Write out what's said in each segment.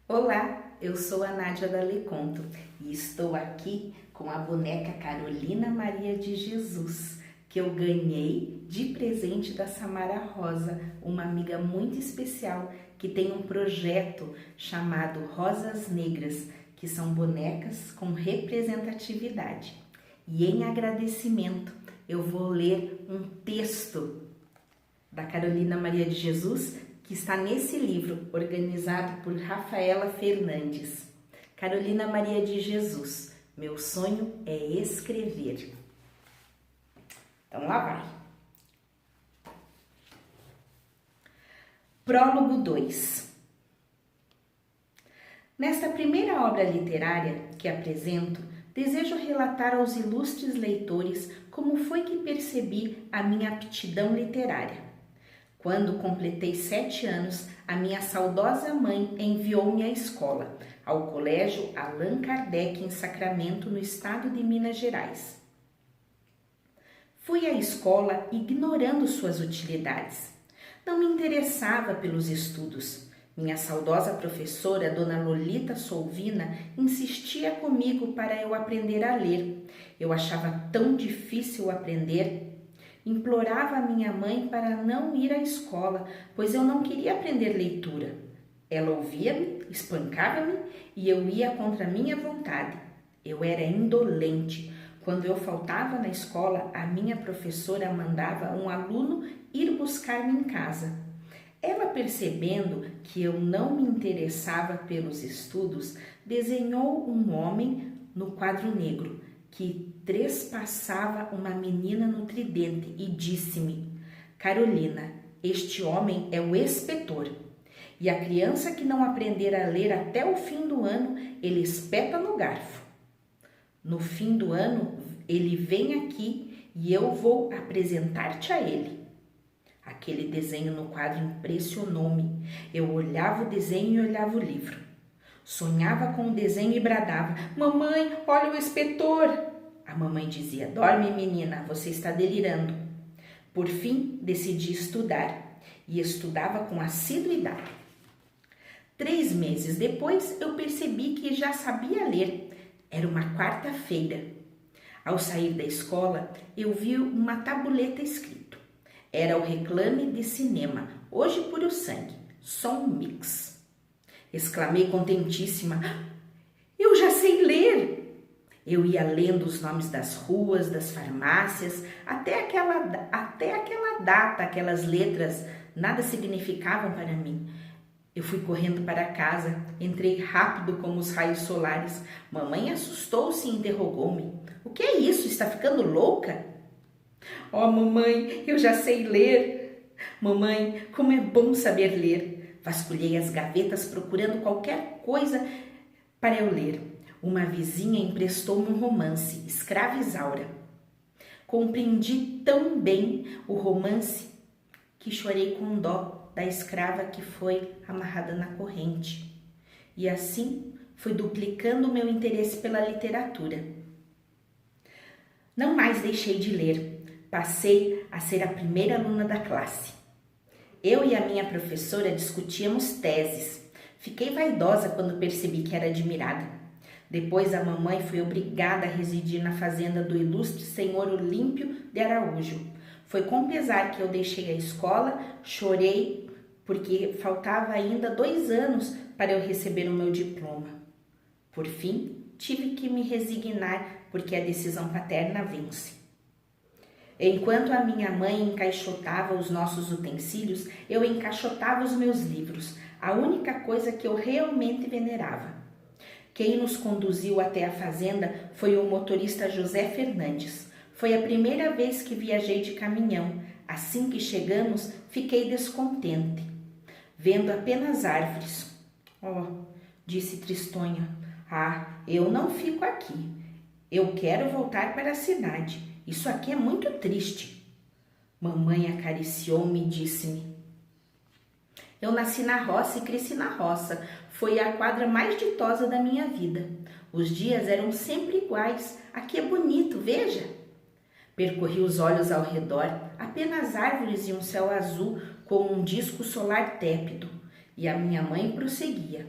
Olá, eu sou a Nádia da Leconto e estou aqui com a boneca Carolina Maria de Jesus, que eu ganhei de presente da Samara Rosa, uma amiga muito especial que tem um projeto chamado Rosas Negras, que são bonecas com representatividade. E em agradecimento, eu vou ler um texto da Carolina Maria de Jesus, que está nesse livro, organizado por Rafaela Fernandes. Carolina Maria de Jesus, meu sonho é escrever. Então lá vai. Prólogo 2. Nesta primeira obra literária que apresento, desejo relatar aos ilustres leitores como foi que percebi a minha aptidão literária. Quando completei 7 anos, a minha saudosa mãe enviou-me à escola, ao Colégio Allan Kardec, em Sacramento, no estado de Minas Gerais. Fui à escola ignorando suas utilidades. Não me interessava pelos estudos. Minha saudosa professora, Dona Lolita Solvina, insistia comigo para eu aprender a ler. Eu achava tão difícil aprender. Implorava a minha mãe para não ir à escola, pois eu não queria aprender leitura. Ela ouvia-me, espancava-me e eu ia contra minha vontade. Eu era indolente. Quando eu faltava na escola, a minha professora mandava um aluno ir buscar-me em casa. Ela, percebendo que eu não me interessava pelos estudos, desenhou um homem no quadro negro, que trespassava uma menina no tridente e disse-me: Carolina, este homem é o inspetor, e a criança que não aprender a ler até o fim do ano, ele espeta no garfo. No fim do ano, ele vem aqui e eu vou apresentar-te a ele. Aquele desenho no quadro impressionou-me. Eu olhava o desenho e olhava o livro. Sonhava com o desenho e bradava: Mamãe, olha o inspetor! A mamãe dizia: Dorme, menina, você está delirando. Por fim, decidi estudar e estudava com assiduidade. 3 meses depois, eu percebi que já sabia ler. Era uma quarta-feira. Ao sair da escola, eu vi uma tabuleta escrito: era o reclame de cinema, hoje puro sangue, som mix. Exclamei contentíssima: eu já sei ler! Eu ia lendo os nomes das ruas, das farmácias, até aquela data, aquelas letras nada significavam para mim. Eu fui correndo para casa, entrei rápido como os raios solares. Mamãe assustou-se e interrogou-me: o que é isso? Está ficando louca? Oh, mamãe, eu já sei ler. Mamãe, como é bom saber ler. Vasculhei as gavetas procurando qualquer coisa para eu ler. Uma vizinha emprestou-me um romance, Escrava Isaura. Compreendi tão bem o romance que chorei com dó da escrava que foi amarrada na corrente. E assim fui duplicando o meu interesse pela literatura. Não mais deixei de ler. Passei a ser a primeira aluna da classe. Eu e a minha professora discutíamos teses. Fiquei vaidosa quando percebi que era admirada. Depois a mamãe foi obrigada a residir na fazenda do ilustre senhor Olímpio de Araújo. Foi com pesar que eu deixei a escola, chorei porque faltava ainda 2 anos para eu receber o meu diploma. Por fim, tive que me resignar porque a decisão paterna vence. Enquanto a minha mãe encaixotava os nossos utensílios, eu encaixotava os meus livros, a única coisa que eu realmente venerava. Quem nos conduziu até a fazenda foi o motorista José Fernandes. Foi a primeira vez que viajei de caminhão. Assim que chegamos, fiquei descontente, vendo apenas árvores. Oh, disse tristonha, eu não fico aqui. Eu quero voltar para a cidade. Isso aqui é muito triste. Mamãe acariciou-me e disse-me: eu nasci na roça e cresci na roça. Foi a quadra mais ditosa da minha vida. Os dias eram sempre iguais. Aqui é bonito, veja. Percorri os olhos ao redor, apenas árvores e um céu azul com um disco solar tépido. E a minha mãe prosseguia: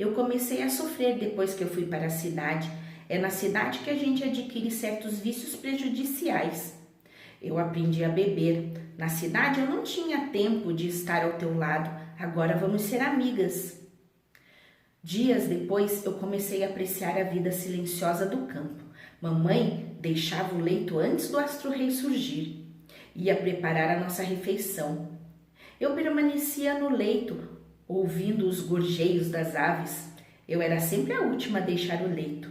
Eu comecei a sofrer depois que eu fui para a cidade. É na cidade que a gente adquire certos vícios prejudiciais. Eu aprendi a beber. Na cidade eu não tinha tempo de estar ao teu lado. Agora vamos ser amigas. Dias depois eu comecei a apreciar a vida silenciosa do campo. Mamãe deixava o leito antes do astro-rei surgir. Ia preparar a nossa refeição. Eu permanecia no leito, ouvindo os gorjeios das aves. Eu era sempre a última a deixar o leito.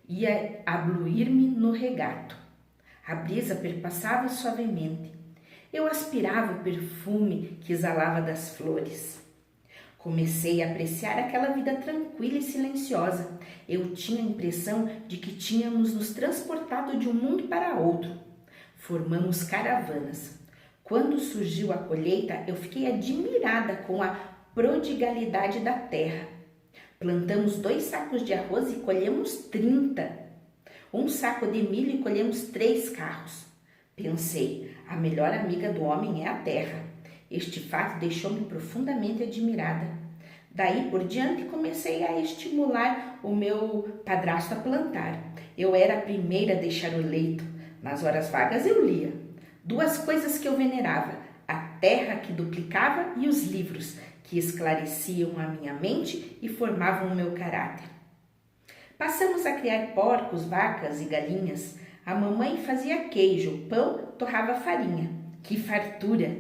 Ia abluir-me no regato. A brisa perpassava suavemente. Eu aspirava o perfume que exalava das flores. Comecei a apreciar aquela vida tranquila e silenciosa. Eu tinha a impressão de que tínhamos nos transportado de um mundo para outro. Formamos caravanas. Quando surgiu a colheita, eu fiquei admirada com a prodigalidade da terra. Plantamos 2 sacos de arroz e colhemos 30. 1 saco de milho e colhemos 3 carros. Pensei, a melhor amiga do homem é a terra. Este fato deixou-me profundamente admirada. Daí por diante comecei a estimular o meu padrasto a plantar. Eu era a primeira a deixar o leito. Nas horas vagas eu lia. 2 coisas que eu venerava: a terra que duplicava e os livros que esclareciam a minha mente e formavam o meu caráter. Passamos a criar porcos, vacas e galinhas. A mamãe fazia queijo, pão, torrava farinha. Que fartura!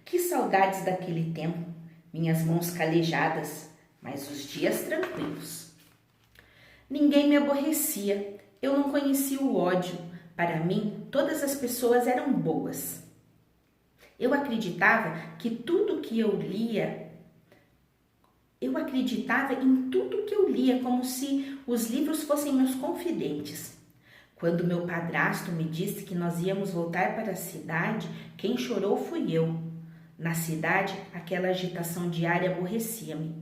Que saudades daquele tempo! Minhas mãos calejadas, mas os dias tranquilos. Ninguém me aborrecia. Eu não conhecia o ódio. Para mim, todas as pessoas eram boas. Eu acreditava em tudo que eu lia como se os livros fossem meus confidentes. Quando meu padrasto me disse que nós íamos voltar para a cidade, quem chorou fui eu. Na cidade, aquela agitação diária aborrecia-me.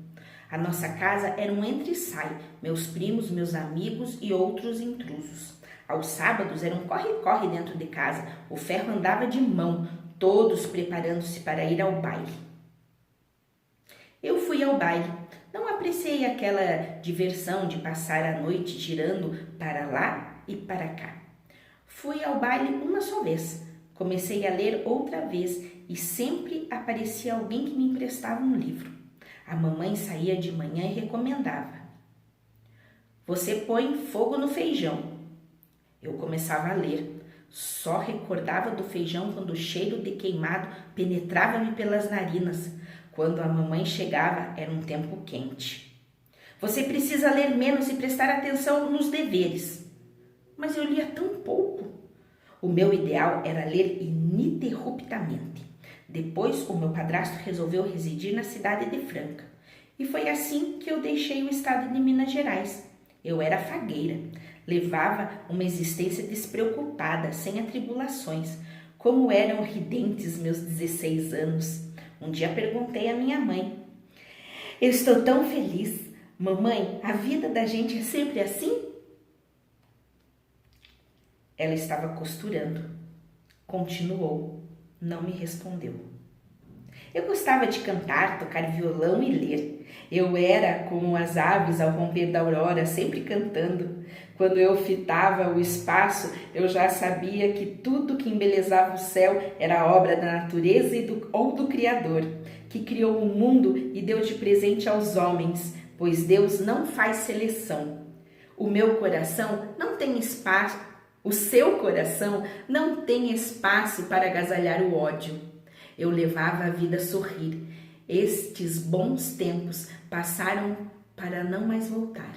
A nossa casa era um entra e sai, meus primos, meus amigos e outros intrusos. Aos sábados era um corre-corre dentro de casa, o ferro andava de mão, todos preparando-se para ir ao baile. Eu fui ao baile. Não apreciei aquela diversão de passar a noite girando para lá e para cá. Fui ao baile uma só vez. Comecei a ler outra vez e sempre aparecia alguém que me emprestava um livro. A mamãe saía de manhã e recomendava: "Você põe fogo no feijão." Eu começava a ler. Só recordava do feijão quando o cheiro de queimado penetrava-me pelas narinas. Quando a mamãe chegava, era um tempo quente. "Você precisa ler menos e prestar atenção nos deveres." Mas eu lia tão pouco. O meu ideal era ler ininterruptamente. Depois, o meu padrasto resolveu residir na cidade de Franca. E foi assim que eu deixei o estado de Minas Gerais. Eu era fagueira. Levava uma existência despreocupada, sem atribulações. Como eram ridentes meus 16 anos. Um dia perguntei à minha mãe: "Eu estou tão feliz. Mamãe, a vida da gente é sempre assim?" Ela estava costurando. Continuou. Não me respondeu. Eu gostava de cantar, tocar violão e ler. Eu era como as aves ao romper da aurora, sempre cantando. Quando eu fitava o espaço, eu já sabia que tudo que embelezava o céu era obra da natureza ou do Criador, que criou o mundo e deu de presente aos homens, pois Deus não faz seleção. O meu coração não tem espaço, o seu coração não tem espaço para agasalhar o ódio. Eu levava a vida a sorrir. Estes bons tempos passaram para não mais voltar.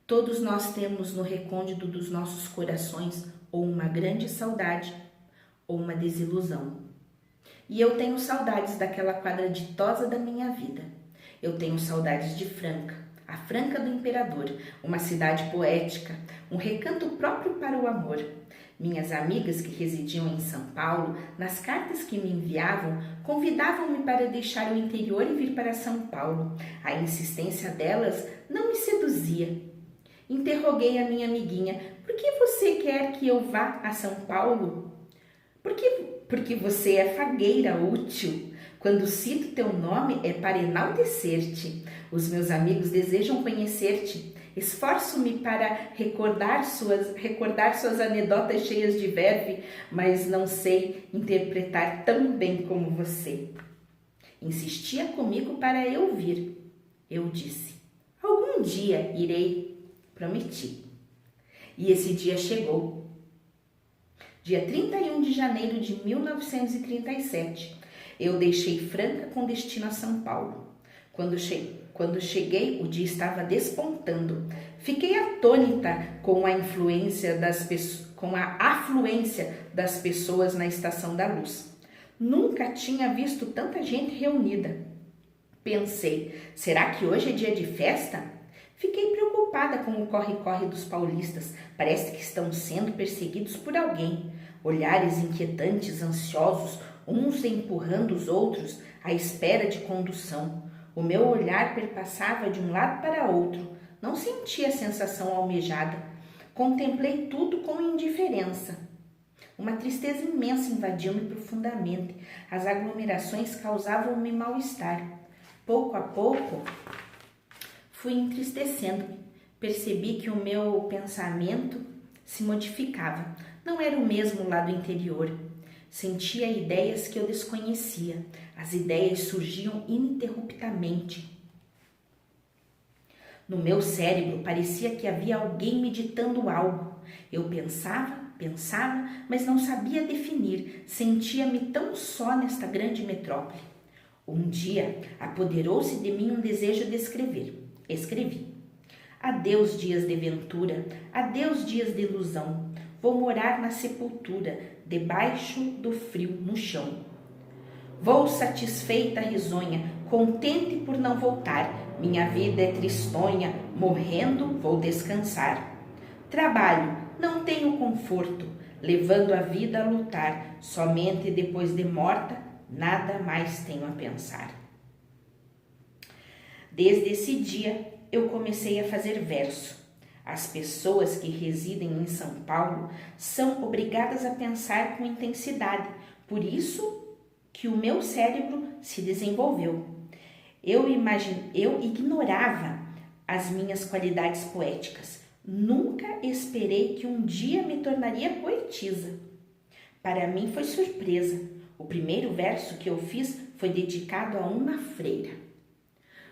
Todos nós temos no recôndito dos nossos corações ou uma grande saudade ou uma desilusão. E eu tenho saudades daquela quadra ditosa da minha vida. Eu tenho saudades de Franca, a Franca do Imperador, uma cidade poética, um recanto próprio para o amor. Minhas amigas que residiam em São Paulo, nas cartas que me enviavam, convidavam-me para deixar o interior e vir para São Paulo. A insistência delas não me seduzia. Interroguei a minha amiguinha: "Por que você quer que eu vá a São Paulo?" Porque você é fagueira útil. Quando cito teu nome é para enaltecer-te. Os meus amigos desejam conhecer-te. Esforço-me para recordar suas anedotas cheias de verve, mas não sei interpretar tão bem como você. Insistia comigo para eu vir. Eu disse: algum dia irei. Prometi. E esse dia chegou. Dia 31 de janeiro de 1937, eu deixei Franca com destino a São Paulo. Quando cheguei, o dia estava despontando. Fiquei atônita com a afluência das pessoas na Estação da Luz. Nunca tinha visto tanta gente reunida. Pensei, será que hoje é dia de festa? Fiquei preocupada com o corre-corre dos paulistas. Parece que estão sendo perseguidos por alguém. Olhares inquietantes, ansiosos, uns empurrando os outros à espera de condução. O meu olhar perpassava de um lado para outro. Não senti a sensação almejada. Contemplei tudo com indiferença. Uma tristeza imensa invadiu-me profundamente. As aglomerações causavam-me mal-estar. Pouco a pouco, fui entristecendo-me. Percebi que o meu pensamento se modificava. Não era o mesmo lá do interior. Sentia ideias que eu desconhecia. As ideias surgiam ininterruptamente. No meu cérebro parecia que havia alguém me ditando algo. Eu pensava, mas não sabia definir. Sentia-me tão só nesta grande metrópole. Um dia apoderou-se de mim um desejo de escrever. Escrevi. Adeus dias de ventura, adeus dias de ilusão. Vou morar na sepultura, debaixo do frio no chão. Vou satisfeita, risonha, contente por não voltar. Minha vida é tristonha, morrendo vou descansar. Trabalho, não tenho conforto, levando a vida a lutar. Somente depois de morta, nada mais tenho a pensar. Desde esse dia, eu comecei a fazer verso. As pessoas que residem em São Paulo são obrigadas a pensar com intensidade, por isso que o meu cérebro se desenvolveu. Eu ignorava as minhas qualidades poéticas. Nunca esperei que um dia me tornaria poetisa. Para mim foi surpresa. O primeiro verso que eu fiz foi dedicado a uma freira.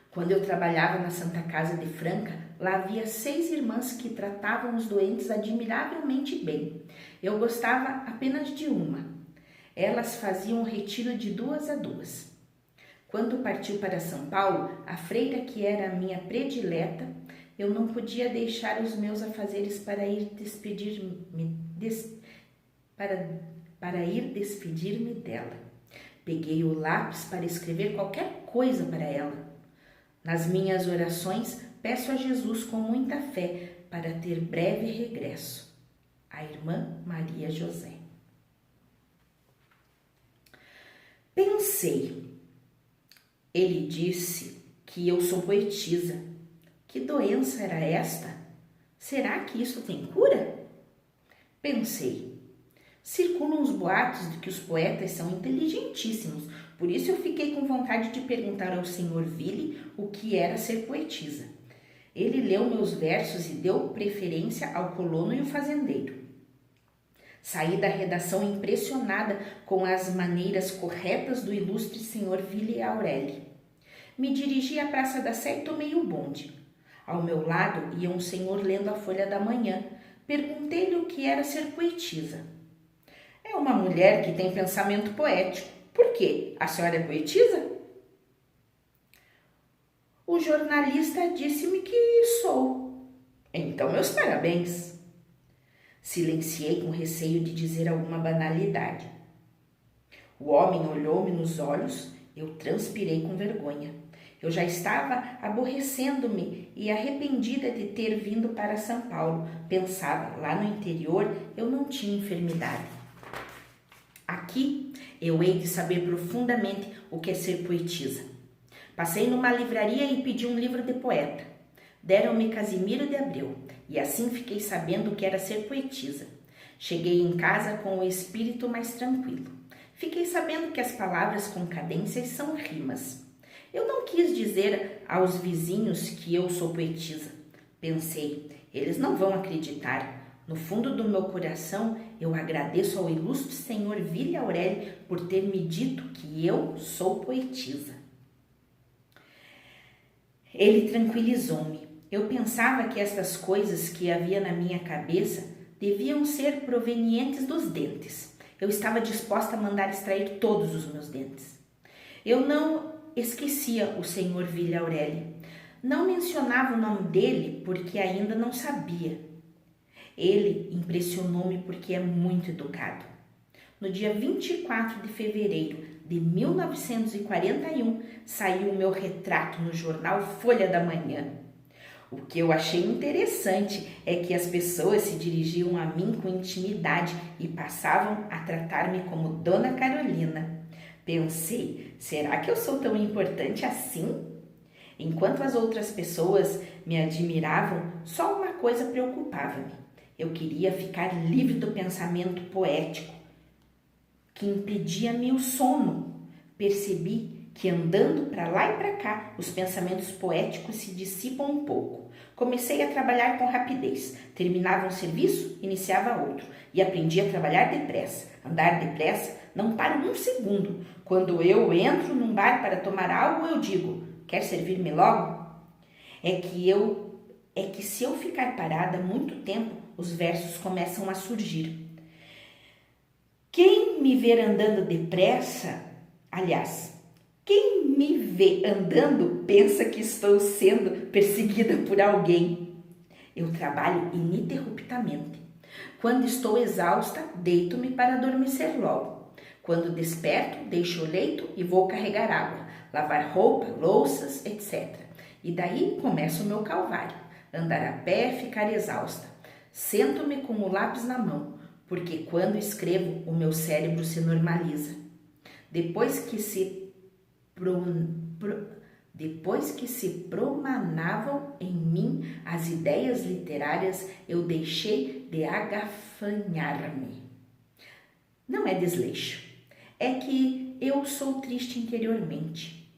Quando eu trabalhava na Santa Casa de Franca, lá havia 6 irmãs que tratavam os doentes admiravelmente bem. Eu gostava apenas de uma. Elas faziam um retiro de 2 a 2. Quando partiu para São Paulo, a freira que era a minha predileta, eu não podia deixar os meus afazeres para ir despedir-me dela. Peguei o lápis para escrever qualquer coisa para ela. Nas minhas orações, peço a Jesus com muita fé para ter breve regresso. A irmã Maria José. Pensei. Ele disse que eu sou poetisa. Que doença era esta? Será que isso tem cura? Pensei. Circulam os boatos de que os poetas são inteligentíssimos, por isso eu fiquei com vontade de perguntar ao Sr. Ville o que era ser poetisa. Ele leu meus versos e deu preferência ao colono e o fazendeiro. Saí da redação impressionada com as maneiras corretas do ilustre Sr. Ville Aureli. Me dirigi à Praça da Sé e tomei o bonde. Ao meu lado ia um senhor lendo a Folha da Manhã. Perguntei-lhe o que era ser poetisa. É uma mulher que tem pensamento poético. Por quê? A senhora é poetisa? O jornalista disse-me que sou. Então, meus parabéns. Silenciei com receio de dizer alguma banalidade. O homem olhou-me nos olhos, eu transpirei com vergonha. Eu já estava aborrecendo-me e arrependida de ter vindo para São Paulo. Pensava, lá no interior eu não tinha enfermidade. Aqui eu hei de saber profundamente o que é ser poetisa. Passei numa livraria e pedi um livro de poeta. Deram-me Casimiro de Abreu e assim fiquei sabendo o que era ser poetisa. Cheguei em casa com o espírito mais tranquilo. Fiquei sabendo que as palavras com cadências são rimas. Eu não quis dizer aos vizinhos que eu sou poetisa. Pensei, eles não vão acreditar. No fundo do meu coração, eu agradeço ao ilustre senhor Vila Aurélio por ter me dito que eu sou poetisa. Ele tranquilizou-me. Eu pensava que estas coisas que havia na minha cabeça deviam ser provenientes dos dentes. Eu estava disposta a mandar extrair todos os meus dentes. Eu não esquecia o senhor Vila Aurélio. Não mencionava o nome dele porque ainda não sabia. Ele impressionou-me porque é muito educado. No dia 24 de fevereiro de 1941, saiu o meu retrato no jornal Folha da Manhã. O que eu achei interessante é que as pessoas se dirigiam a mim com intimidade e passavam a tratar-me como Dona Carolina. Pensei, será que eu sou tão importante assim? Enquanto as outras pessoas me admiravam, só uma coisa preocupava-me. Eu queria ficar livre do pensamento poético que impedia-me o sono. Percebi que andando para lá e para cá, os pensamentos poéticos se dissipam um pouco. Comecei a trabalhar com rapidez. Terminava um serviço, iniciava outro. E aprendi a trabalhar depressa. Andar depressa, não paro um segundo. Quando eu entro num bar para tomar algo, eu digo, quer servir-me logo? É que se eu ficar parada muito tempo, os versos começam a surgir. Quem me ver andando depressa, quem me vê andando pensa que estou sendo perseguida por alguém. Eu trabalho ininterruptamente. Quando estou exausta, deito-me para adormecer logo. Quando desperto, deixo o leito e vou carregar água, lavar roupa, louças, etc. E daí começa o meu calvário. Andar a pé, ficar exausta. Sento-me com o lápis na mão, porque quando escrevo, o meu cérebro se normaliza. Depois que se promanavam em mim as ideias literárias, eu deixei de agafanhar-me. Não é desleixo, é que eu sou triste interiormente.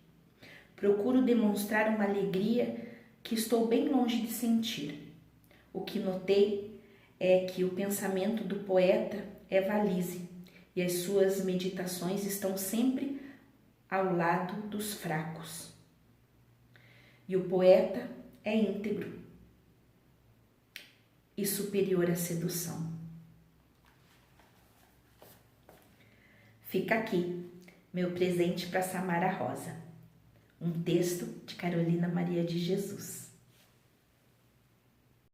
Procuro demonstrar uma alegria que estou bem longe de sentir. O que notei é que o pensamento do poeta é valise e as suas meditações estão sempre ao lado dos fracos. E o poeta é íntegro e superior à sedução. Fica aqui meu presente para Samara Rosa. Um texto de Carolina Maria de Jesus.